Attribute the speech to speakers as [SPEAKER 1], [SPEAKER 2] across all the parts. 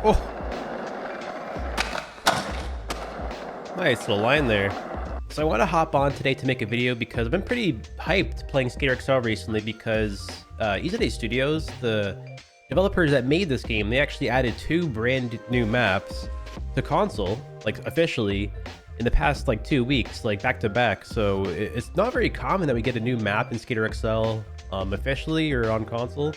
[SPEAKER 1] Oh, nice little line there. So I want to hop on today to make a video because I've been pretty hyped playing Skatepark recently because EYEWEAR Studios, the developers that made this game, they actually added 2 brand new maps to console, like officially, in the past like 2 weeks, like back to back. So it's not very common that we get a new map in Skatepark officially or on console.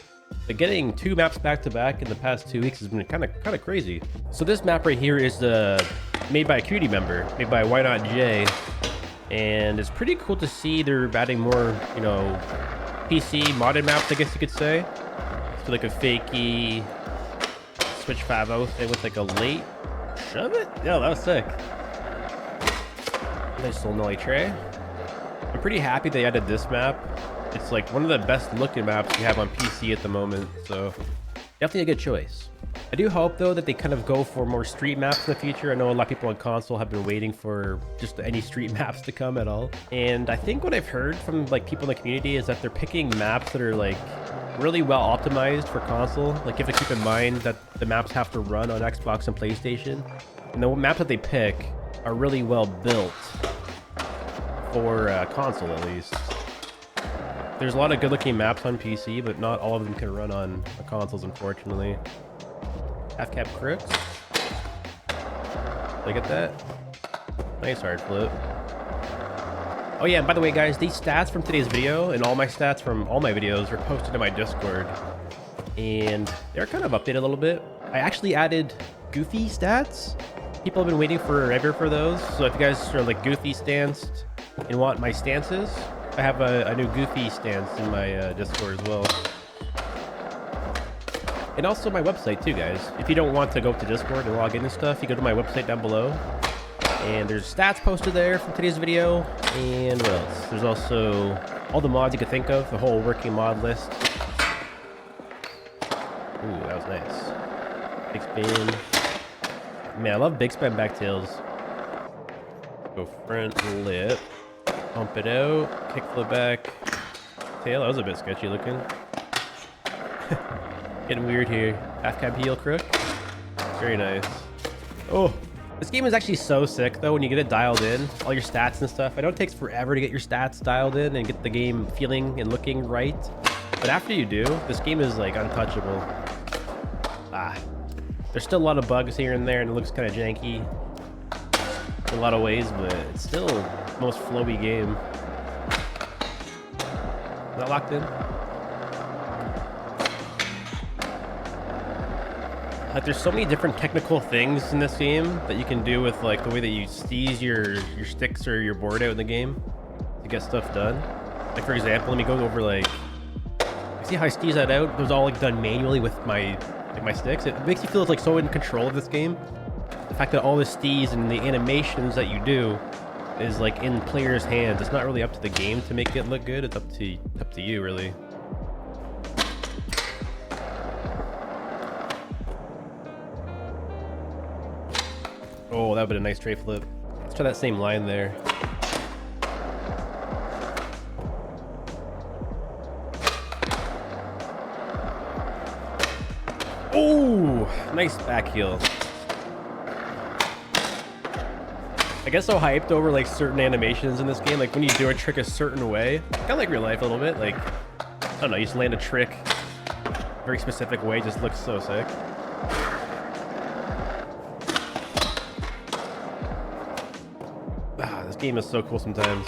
[SPEAKER 1] But getting 2 maps back to back in the past 2 weeks has been kind of crazy. So this map right here is made by a community member, made by Why Not J, and it's pretty cool to see they're adding more, you know, PC modded maps, I guess you could say. So like a fakey Switch 5.0 thing with like a late shove it. Yeah, that was sick. Nice little nollie tray. I'm pretty happy they added this map. It's like one of the best looking maps we have on PC at the moment, so definitely a good choice. I do hope though that they kind of go for more street maps in the future. I know a lot of people on console have been waiting for just any street maps to come at all. And I think what I've heard from like people in the community is that they're picking maps that are like really well optimized for console. Like you have to keep in mind that the maps have to run on Xbox and PlayStation. And the maps that they pick are really well built for console at least. There's a lot of good looking maps on PC, but not all of them can run on consoles, unfortunately. Half cap crooks. Look at that. Nice hard flip. Oh yeah, and by the way guys, these stats from today's video and all my stats from all my videos are posted in my Discord. And they're kind of updated a little bit. I actually added goofy stats. People have been waiting forever for those. So if you guys are like goofy stanced and want my stances, I have a new goofy stance in my Discord as well. And also my website too, guys. If you don't want to go to Discord and log in and stuff, you go to my website down below. And there's stats posted there from today's video. And what else? There's also all the mods you could think of, the whole working mod list. Ooh, that was nice. Big spin. Man, I love big spin backtails. Go front lip. Pump it out, kickflip back, tail. That was a bit sketchy looking. Getting weird here. Half cab heel crook. Very nice. Oh, this game is actually so sick though when you get it dialed in, all your stats and stuff. I know it takes forever to get your stats dialed in and get the game feeling and looking right, but after you do, this game is like untouchable. There's still a lot of bugs here and there and it looks kind of janky in a lot of ways, but it's still the most flowy game. Not locked in. Like there's so many different technical things in this game that you can do with like the way that you steeze your sticks or your board out in the game to get stuff done. Like for example, let me go over like, see how I steeze that out? It was all like done manually with my sticks. It makes you feel like so in control of this game. The fact that all the steez and the animations that you do is like in players' hands. It's not really up to the game to make it look good. It's up to you, really. Oh, that would be a nice tray flip. Let's try that same line there. Oh, nice back heel. I get so hyped over like certain animations in this game, like when you do a trick a certain way, kind of like real life a little bit, like, I don't know, you just land a trick a very specific way, just looks so sick. This game is so cool sometimes.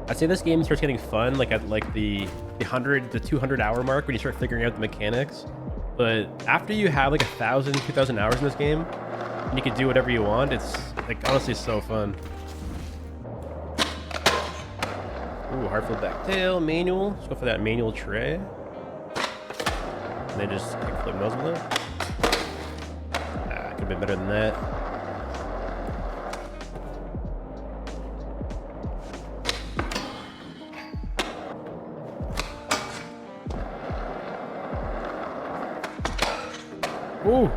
[SPEAKER 1] I'd say this game starts getting fun like at like the 100 to 200 hour mark when you start figuring out the mechanics. But after you have like 1,000, 2,000 hours in this game, and you can do whatever you want, it's like honestly so fun. Ooh, hard flip back tail, manual. Let's go for that manual tray. And then just kickflip nose blip. Could have been better than that. Ooh.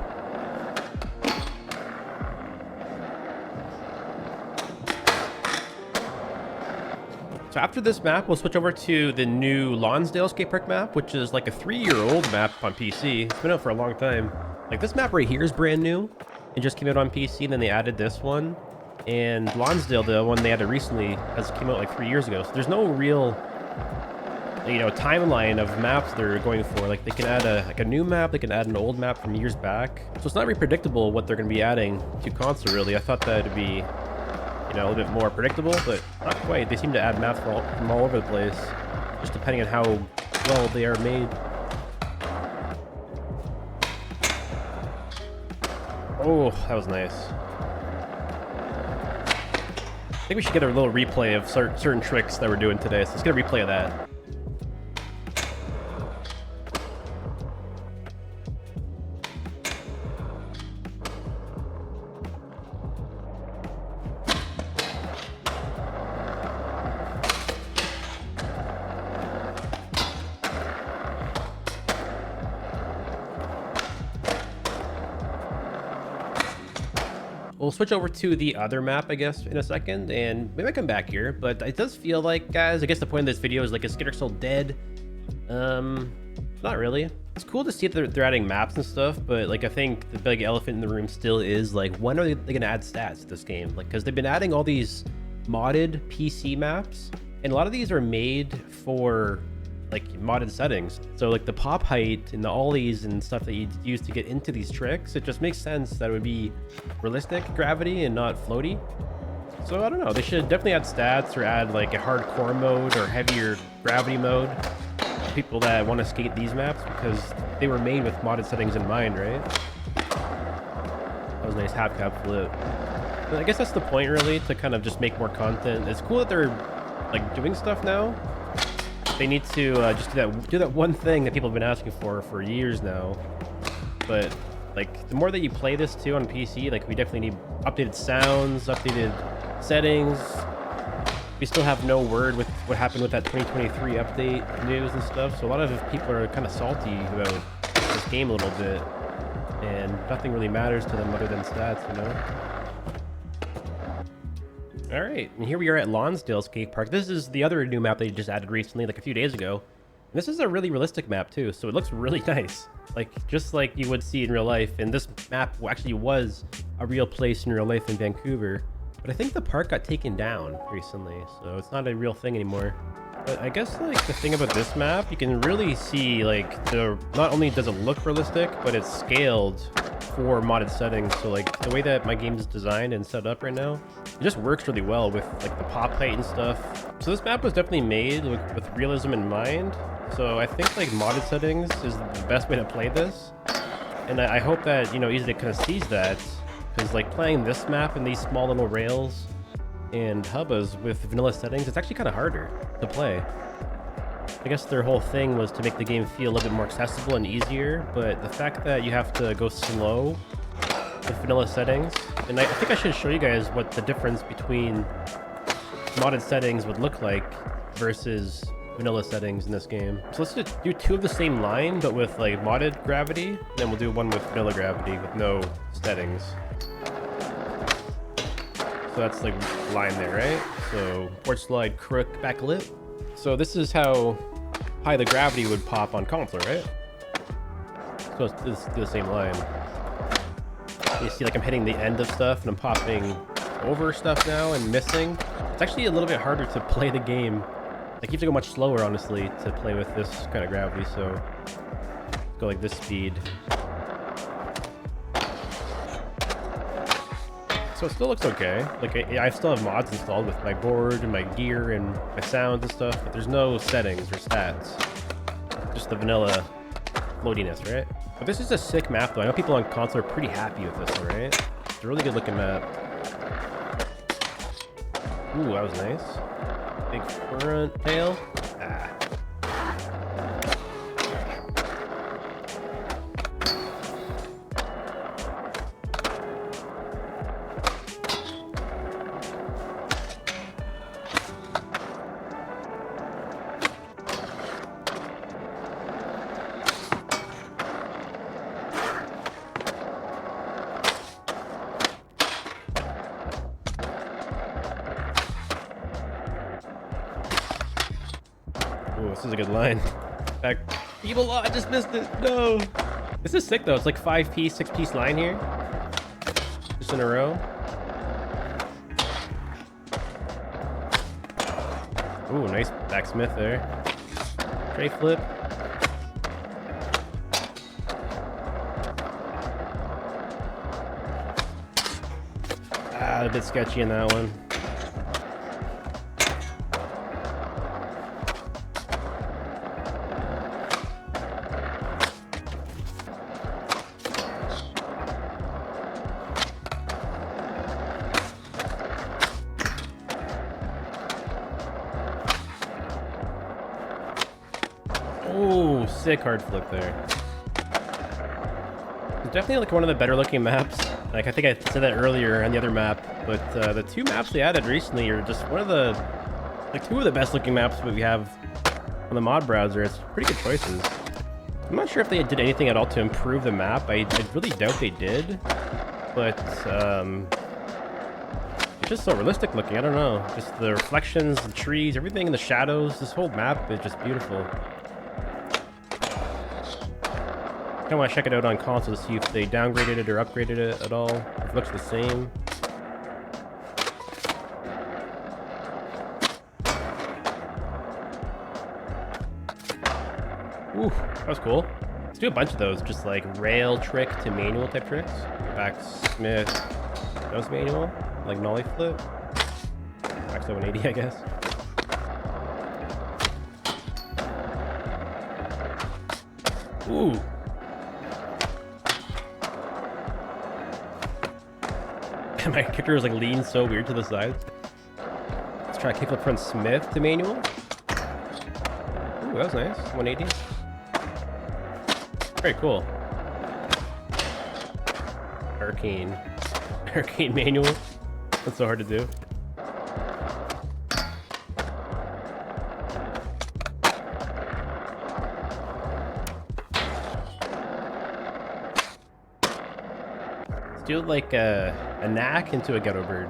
[SPEAKER 1] So after this map, we'll switch over to the new Lawndale skatepark map, which is like a 3-year-old map on PC. It's been out for a long time. Like this map right here is brand new. It just came out on PC, and then they added this one. And Lawndale, the one they added recently, has came out like 3 years ago. So there's no real, you know, timeline of maps they're going for. Like they can add a new map, they can add an old map from years back. So it's not very predictable what they're going to be adding to console. Really, I thought that it'd be, you know, a little bit more predictable, but not quite. They seem to add maps from all over the place, just depending on how well they are made. Oh, that was nice. I think we should get a little replay of certain tricks that we're doing today. So let's get a replay of that. We'll switch over to the other map, I guess, in a second, and maybe I come back here, but it does feel like, guys, I guess the point of this video is like, is Skater still dead? Not really. It's cool to see that they're adding maps and stuff, but like I think the big elephant in the room still is like, when are they gonna add stats to this game? Like, because they've been adding all these modded PC maps, and a lot of these are made for like modded settings. So like the pop height and the ollies and stuff that you use to get into these tricks, it just makes sense that it would be realistic gravity and not floaty. So I don't know, they should definitely add stats or add like a hardcore mode or heavier gravity mode for people that want to skate these maps, because they were made with modded settings in mind, right? That was a nice half cab flip. But I guess that's the point, really, to kind of just make more content. It's cool that they're like doing stuff now. They need to just do that one thing that people have been asking for years now. But like the more that you play this too on PC, like we definitely need updated sounds, updated settings. We still have no word with what happened with that 2023 update news and stuff. So a lot of people are kind of salty about this game a little bit, and nothing really matters to them other than stats, you know? All right, and here we are at Lawndale Skate Park. This is the other new map they just added recently, like a few days ago. And this is a really realistic map too, so it looks really nice. Like, just like you would see in real life. And this map actually was a real place in real life in Vancouver. But I think the park got taken down recently, so it's not a real thing anymore. But I guess like the thing about this map, you can really see like not only does it look realistic, but it's scaled for modded settings. So like the way that my game is designed and set up right now, it just works really well with like the pop height and stuff. So this map was definitely made with realism in mind. So I think like modded settings is the best way to play this. And I hope that, you know, easily kind of sees that, because like playing this map in these small little rails and hubbas with vanilla settings, it's actually kind of harder to play. I guess their whole thing was to make the game feel a little bit more accessible and easier, but the fact that you have to go slow with vanilla settings, and I think I should show you guys what the difference between modded settings would look like versus vanilla settings in this game. So let's just do two of the same line, but with like modded gravity, and then we'll do one with vanilla gravity with no settings. So that's like line there, right? So port slide, crook, back lip. So this is how high the gravity would pop on console, right? So it's the same line. You see like I'm hitting the end of stuff and I'm popping over stuff now and missing. It's actually a little bit harder to play the game. Like you have to go much slower, honestly, to play with this kind of gravity. So go like this speed. So it still looks okay. Like I still have mods installed with my board and my gear and my sounds and stuff, but there's no settings or stats. Just the vanilla floatiness, right? But this is a sick map though. I know people on console are pretty happy with this one, right? It's a really good looking map. Ooh, that was nice. Big front tail. Ah. Ooh, this is a good line. Back. Evil law, I just missed it. No. This is sick though. It's like 5-piece, 6-piece line here. Just in a row. Ooh, nice backsmith there. Tray flip. A bit sketchy in that one. Oh, sick hard flip there. It's definitely like one of the better looking maps. Like I think I said that earlier on the other map, but the two maps they added recently are just one of the, like two of the best looking maps that we have on the mod browser. It's pretty good choices. I'm not sure if they did anything at all to improve the map. I really doubt they did, but it's just so realistic looking. I don't know, just the reflections, the trees, everything in the shadows. This whole map is just beautiful. I want to check it out on console to see if they downgraded it or upgraded it at all. If it looks the same. Ooh, that was cool. Let's do a bunch of those, just like rail trick to manual type tricks. Backsmith, nose manual, like nollie flip. Back 780, I guess. Ooh. My character is like leaned so weird to the side. Let's try kickflip front Smith to manual. Ooh, that was nice. 180. Very cool. Hurricane manual. That's so hard to do. Do like a knack into a ghetto bird.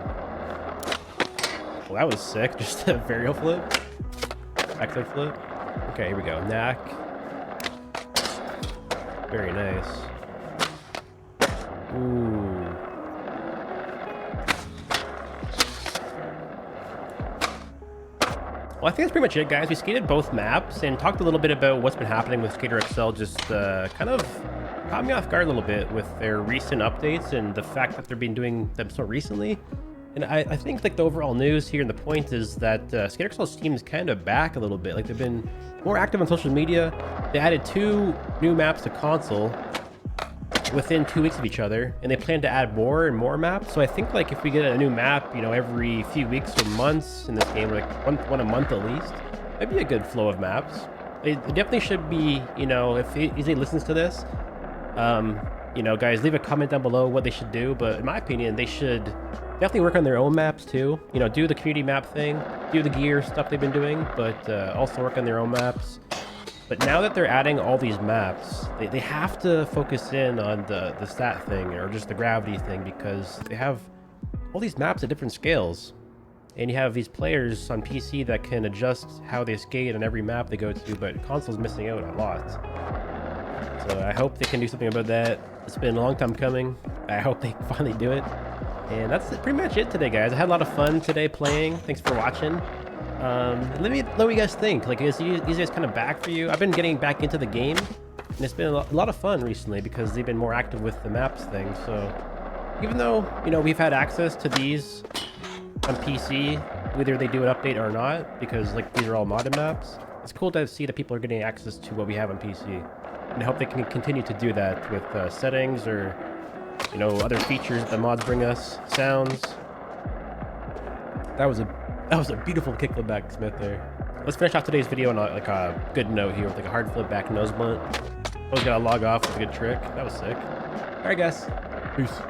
[SPEAKER 1] Well, that was sick. Just a varial flip. Backside flip. Okay, here we go. Knack. Very nice. Ooh. Well, I think that's pretty much it, guys. We skated both maps and talked a little bit about what's been happening with Skater XL. Just kind of caught me off guard a little bit with their recent updates and the fact that they've been doing them so recently. And I think like the overall news here and the point is that Skater XL's team is kind of back a little bit. Like they've been more active on social media. They added 2 new maps to console within 2 weeks of each other, and they plan to add more and more maps. So I think like if we get a new map, you know, every few weeks or months in this game, like one a month at least, that'd be a good flow of maps. It definitely should be, you know, if Easy listens to this, you know, guys, leave a comment down below what they should do. But in my opinion, they should definitely work on their own maps too. You know, do the community map thing, do the gear stuff they've been doing, but also work on their own maps. But now that they're adding all these maps, they have to focus in on the stat thing or just the gravity thing, because they have all these maps at different scales. And you have these players on PC that can adjust how they skate on every map they go to, but console's missing out a lot. So I hope they can do something about that. It's been a long time coming. I hope they finally do it. And that's pretty much it today, guys. I had a lot of fun today playing. Thanks for watching. Let me know what you guys think. Like, is these guys kind of back for you? I've been getting back into the game, and it's been a lot of fun recently because they've been more active with the maps thing. So even though, you know, we've had access to these on PC, whether they do an update or not, because like these are all modded maps, it's cool to see that people are getting access to what we have on PC. And I hope they can continue to do that with settings or, you know, other features that the mods bring us, sounds. That was a beautiful kickflip back Smith there. Let's finish off today's video on like a good note here with like a hard flip back nose blunt. I was gonna log off with a good trick. That was sick. All right, guys. Peace.